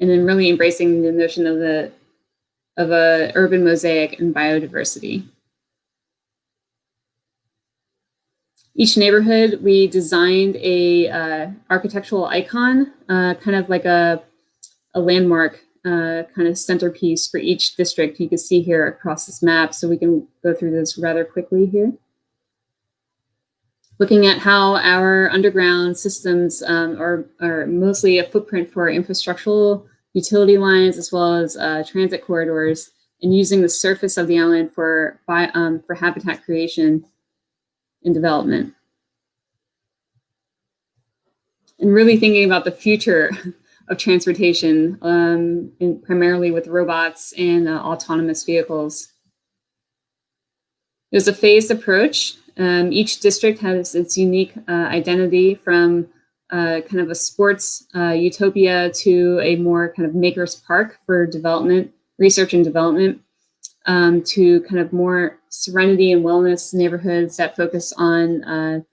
And then really embracing the notion of a urban mosaic and biodiversity. Each neighborhood, we designed a architectural icon, kind of like a landmark kind of centerpiece for each district. You can see here across this map, so we can go through this rather quickly here. Looking at how our underground systems are mostly a footprint for infrastructural utility lines as well as transit corridors, and using the surface of the island for habitat creation and development. And really thinking about the future of transportation, primarily with robots and autonomous vehicles. There's a phased approach. Each district has its unique identity, from kind of a sports utopia to a more kind of maker's park for development, research and development, to kind of more serenity and wellness neighborhoods that focus on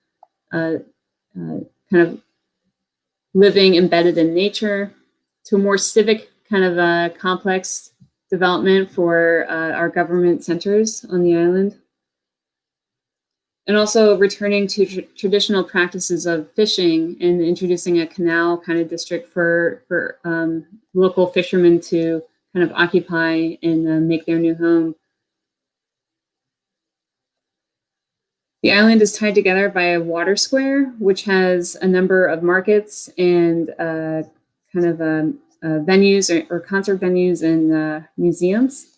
kind of living embedded in nature, to a more civic kind of complex development for our government centers on the island. And also returning to traditional practices of fishing and introducing a canal kind of district for local fishermen to kind of occupy and make their new home. The island is tied together by a water square, which has a number of markets and kind of venues or concert venues and museums.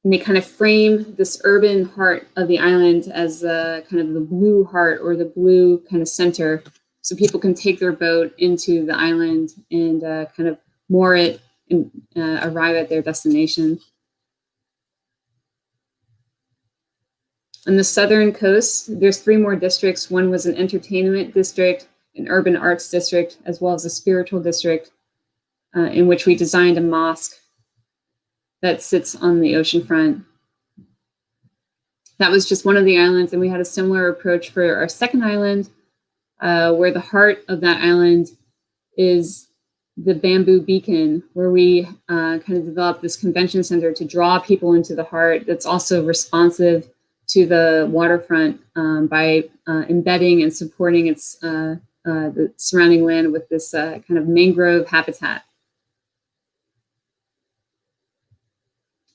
And they kind of frame this urban heart of the island as kind of the blue heart or the blue kind of center, so people can take their boat into the island and kind of moor it and arrive at their destination. On the southern coast, there's 3 more districts. One was an entertainment district, an urban arts district, as well as a spiritual district, in which we designed a mosque that sits on the ocean front. That was just one of the islands, and we had a similar approach for our second island, where the heart of that island is the bamboo beacon, where we kind of developed this convention center to draw people into the heart that's also responsive to the waterfront by embedding and supporting its the surrounding land with this kind of mangrove habitat.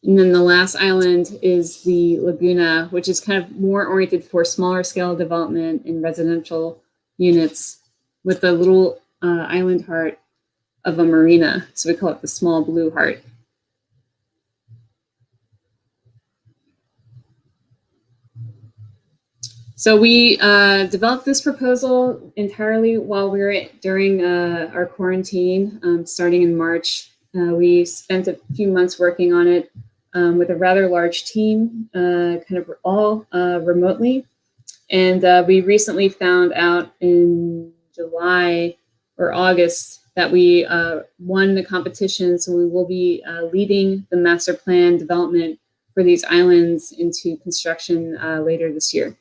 And then the last island is the Laguna, which is kind of more oriented for smaller scale development in residential units, with the little island heart of a marina. So we call it the small blue heart. So we developed this proposal entirely while we were during our quarantine, starting in March. We spent a few months working on it with a rather large team, kind of all remotely. And we recently found out in July or August that we won the competition. So we will be leading the master plan development for these islands into construction later this year.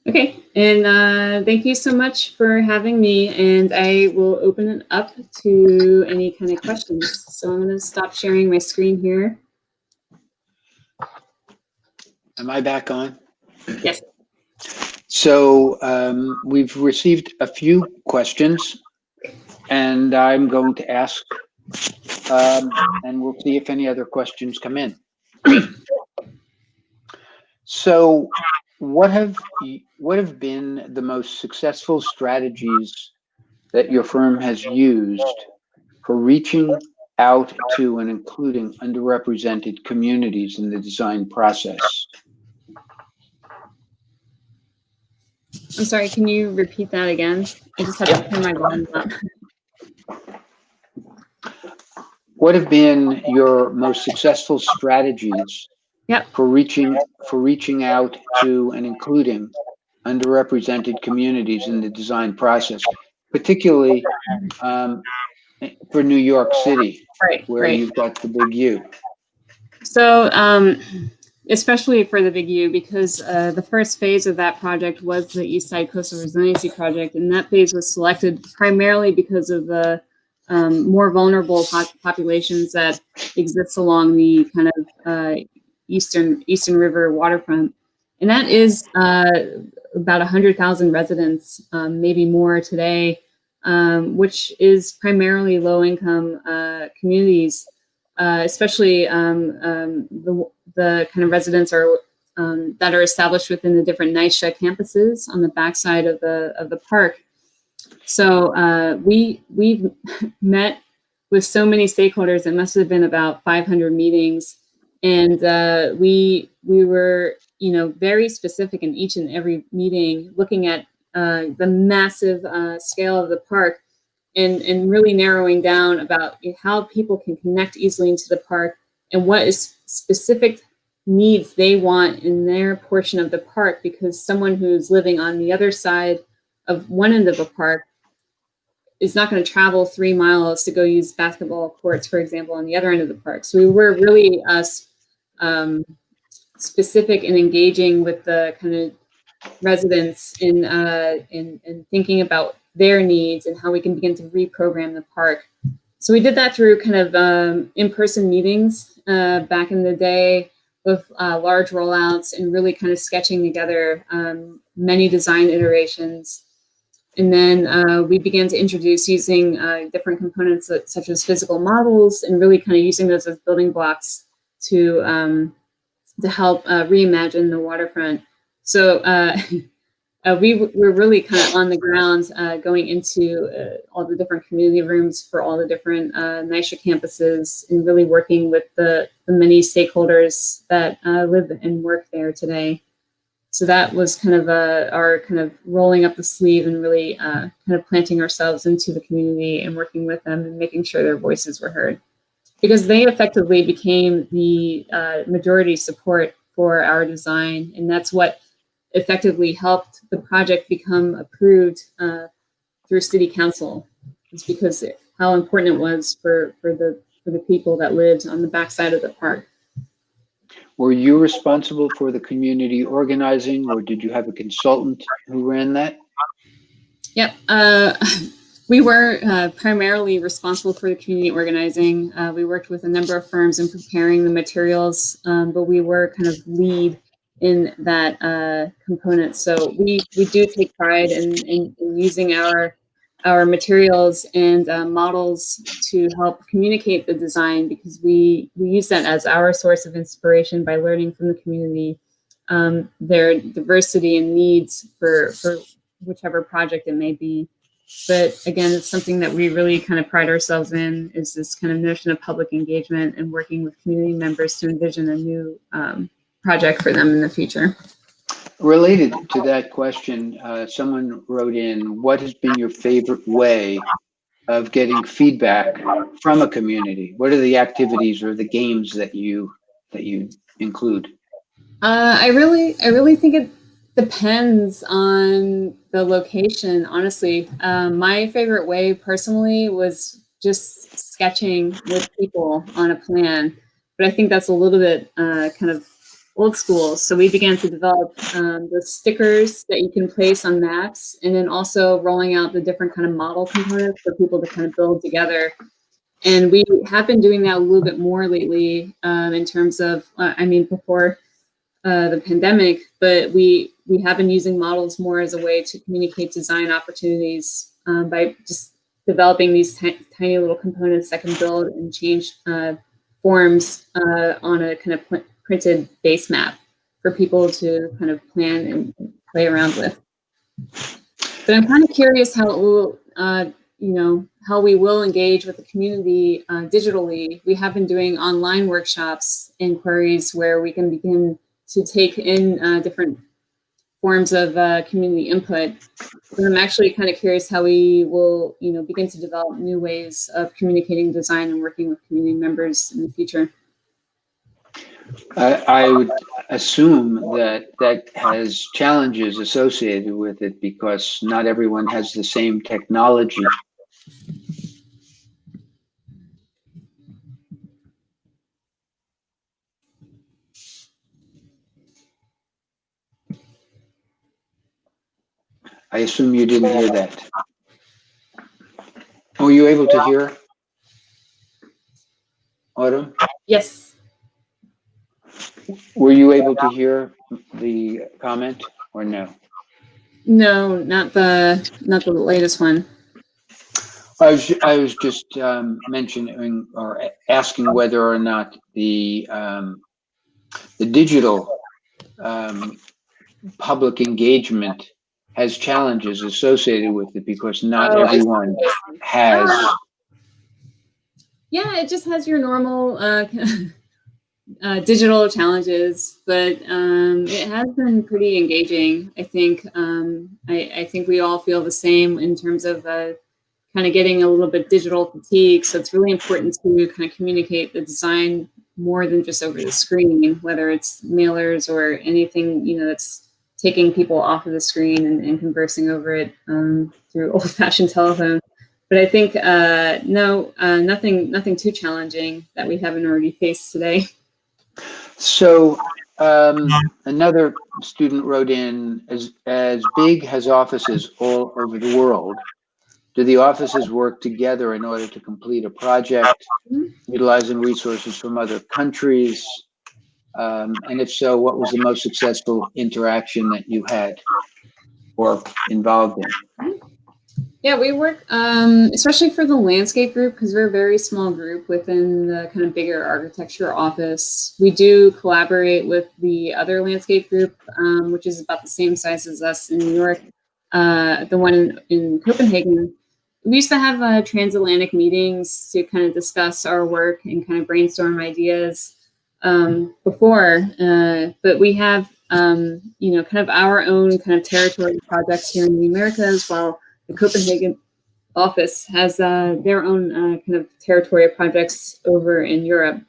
Okay, and thank you so much for having me, and I will open it up to any kind of questions. So I'm going to stop sharing my screen here. Am I back on? Yes. So we've received a few questions, and I'm going to ask, and we'll see if any other questions come in. So what have been the most successful strategies that your firm has used for reaching out to and including underrepresented communities in the design process? I'm sorry, can you repeat that again? I just had to turn my volume up. What have been your most successful strategies for reaching out to and including underrepresented communities in the design process, particularly for New York City, Right, where right. you've got the big U. So, especially for the Big U, because the first phase of that project was the East Side Coastal Resiliency Project, and that phase was selected primarily because of the more vulnerable populations that exist along the kind of Eastern River waterfront. And that is about 100,000 residents, maybe more today, which is primarily low-income communities, especially the kind of residents are that are established within the different NYCHA campuses on the backside of the park. So we've met with so many stakeholders. It must have been about 500 meetings, and we were, you know, very specific in each and every meeting, looking at the massive scale of the park, and really narrowing down about how people can connect easily into the park and what is specific needs they want in their portion of the park, because someone who's living on the other side of one end of a park is not going to travel 3 miles to go use basketball courts, for example, on the other end of the park. So we were really specific in engaging with the kind of residents in thinking about their needs and how we can begin to reprogram the park. So we did that through kind of in-person meetings back in the day, with large rollouts and really kind of sketching together many design iterations. And then we began to introduce using different components such as physical models, and really kind of using those as building blocks to help reimagine the waterfront. So we were really kind of on the ground going into all the different community rooms for all the different NYCHA campuses, and really working with the many stakeholders that live and work there today. So that was kind of our kind of rolling up the sleeve and really kind of planting ourselves into the community and working with them and making sure their voices were heard, because they effectively became the majority support for our design. And that's what effectively helped the project become approved through City Council. It's because how important it was for the people that lived on the backside of the park. Were you responsible for the community organizing, or did you have a consultant who ran that? Yep. We were primarily responsible for the community organizing. We worked with a number of firms in preparing the materials, but we were kind of lead in that component. So we do take pride in using our materials and models to help communicate the design, because we use that as our source of inspiration by learning from the community, their diversity and needs for whichever project it may be. But again, it's something that we really kind of pride ourselves in, is this kind of notion of public engagement and working with community members to envision a new project for them in the future. Related to that question, someone wrote in, what has been your favorite way of getting feedback from a community? What are the activities or the games that you include? I really think it depends on the location, honestly. My favorite way personally was just sketching with people on a plan, but I think that's a little bit kind of old school. So we began to develop the stickers that you can place on maps, and then also rolling out the different kind of model components for people to kind of build together. And we have been doing that a little bit more lately in terms of, I mean, before the pandemic, but we have been using models more as a way to communicate design opportunities by just developing these tiny little components that can build and change forms on a kind of printed base map for people to kind of plan and play around with. But I'm kind of curious how it will, how we will engage with the community digitally. We have been doing online workshops, inquiries, where we can begin to take in different forms of community input. But I'm actually kind of curious how we will, begin to develop new ways of communicating design and working with community members in the future. I would assume that has challenges associated with it, because not everyone has the same technology. I assume you didn't hear that. Were you able to hear, Autumn? Yes. Were you able to hear the comment or no? No, not the latest one. I was just mentioning or asking whether or not the digital public engagement has challenges associated with it, because not everyone has. Yeah, it just has your normal digital challenges, but it has been pretty engaging. I think I think we all feel the same in terms of kind of getting a little bit digital fatigue. So it's really important to kind of communicate the design more than just over the screen, whether it's mailers or anything, you know, that's taking people off of the screen and conversing over it through old-fashioned telephone. But I think nothing too challenging that we haven't already faced today. So another student wrote in, as Big has offices all over the world, do the offices work together in order to complete a project, utilizing resources from other countries? And if so, what was the most successful interaction that you had or involved in? Yeah, we work, especially for the landscape group, because we're a very small group within the kind of bigger architecture office. We do collaborate with the other landscape group, which is about the same size as us in New York, the one in Copenhagen. We used to have transatlantic meetings to kind of discuss our work and kind of brainstorm ideas before, but we have, you know, kind of our own kind of territory projects here in the Americas, while the Copenhagen office has their own kind of territory projects over in Europe.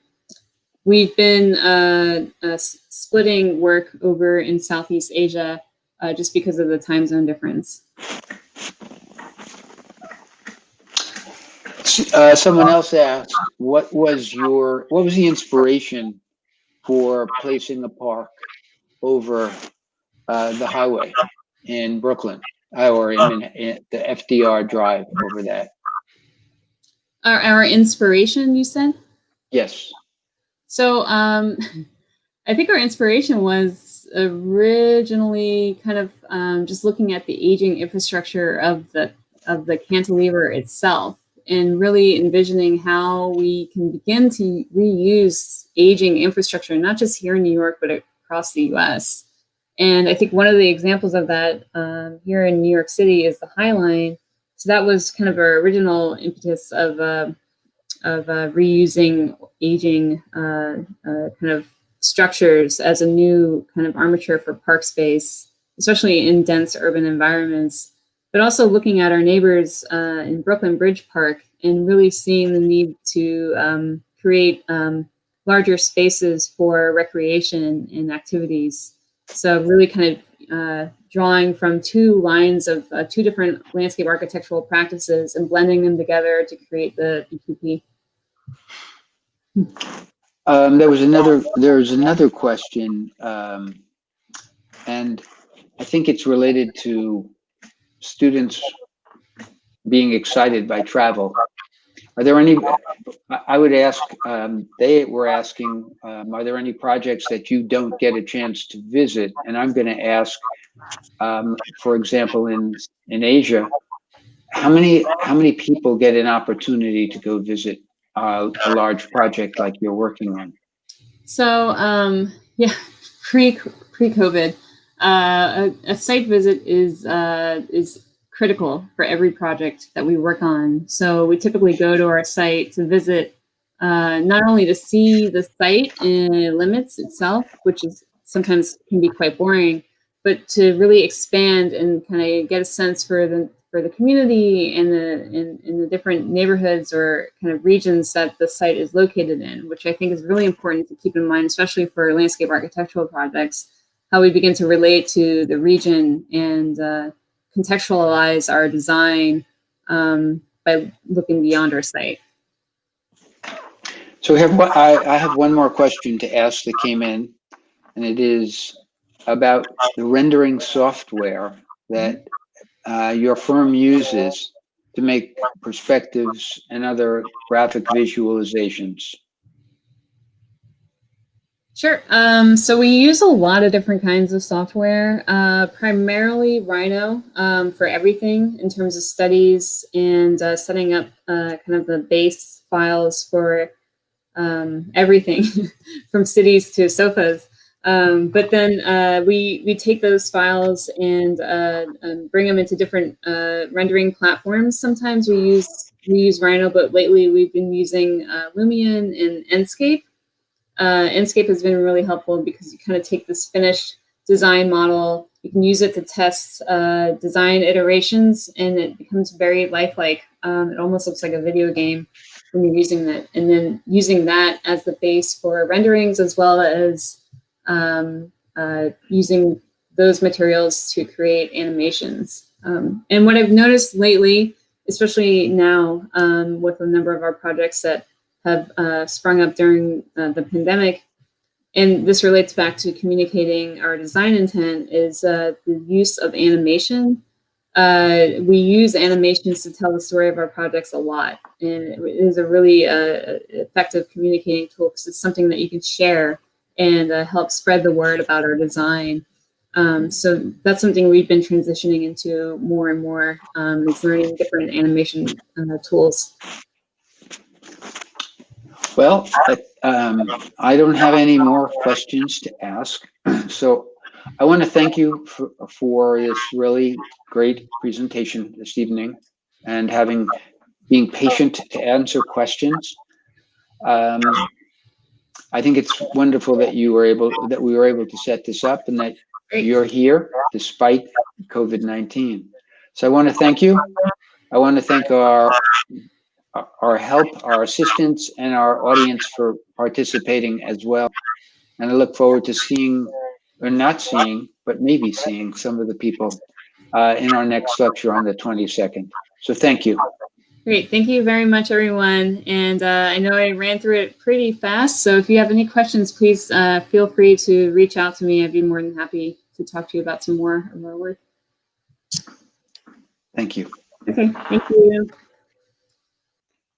We've been splitting work over in Southeast Asia just because of the time zone difference. Someone else asked, what was the inspiration for placing a park over the highway in Brooklyn, or in the FDR Drive over that? Our inspiration, you said? Yes. So I think our inspiration was originally kind of just looking at the aging infrastructure of the cantilever itself, and really envisioning how we can begin to reuse aging infrastructure, not just here in New York, but across the US. And I think one of the examples of that here in New York City is the High Line. So that was kind of our original impetus of reusing aging kind of structures as a new kind of armature for park space, especially in dense urban environments, but also looking at our neighbors in Brooklyn Bridge Park and really seeing the need to create larger spaces for recreation and activities. So really kind of drawing from two lines of two different landscape architectural practices and blending them together to create the BQP. There was another question, and I think it's related to students being excited by travel. Are there any, I would ask, they were asking, are there any projects that you don't get a chance to visit? And I'm going to ask, for example, in Asia, how many people get an opportunity to go visit a large project like you're working on? So yeah, pre-COVID, a site visit is critical for every project that we work on. So we typically go to our site to visit, not only to see the site and limits itself, which is sometimes can be quite boring, but to really expand and kind of get a sense for the community and the different neighborhoods or kind of regions that the site is located in, which I think is really important to keep in mind, especially for landscape architectural projects, how we begin to relate to the region and contextualize our design by looking beyond our site. So I have one more question to ask that came in, and it is about the rendering software that your firm uses to make perspectives and other graphic visualizations? Sure. So we use a lot of different kinds of software, primarily Rhino for everything in terms of studies and setting up kind of the base files for everything from cities to sofas. But then we take those files and bring them into different rendering platforms. Sometimes we use Rhino, but lately we've been using Lumion and Enscape. Enscape has been really helpful because you kind of take this finished design model, you can use it to test design iterations, and it becomes very lifelike. It almost looks like a video game when you're using that, and then using that as the base for renderings, as well as using those materials to create animations. And what I've noticed lately, especially now with a number of our projects that have sprung up during the pandemic, and this relates back to communicating our design intent, is the use of animation. We use animations to tell the story of our projects a lot, and it is a really effective communicating tool because it's something that you can share and help spread the word about our design. So that's something we've been transitioning into more and more, is learning different animation tools. Well, I don't have any more questions to ask. So I want to thank you for this really great presentation this evening and being patient to answer questions. I think it's wonderful that we were able to set this up and that you're here despite COVID-19. So I want to thank you. I want to thank our help, our assistants, and our audience for participating as well. And I look forward to seeing, or not seeing, but maybe seeing some of the people in our next lecture on the 22nd. So thank you. Great. Thank you very much, everyone. And I know I ran through it pretty fast. So if you have any questions, please feel free to reach out to me. I'd be more than happy to talk to you about some more of our work. Thank you. Okay. Thank you.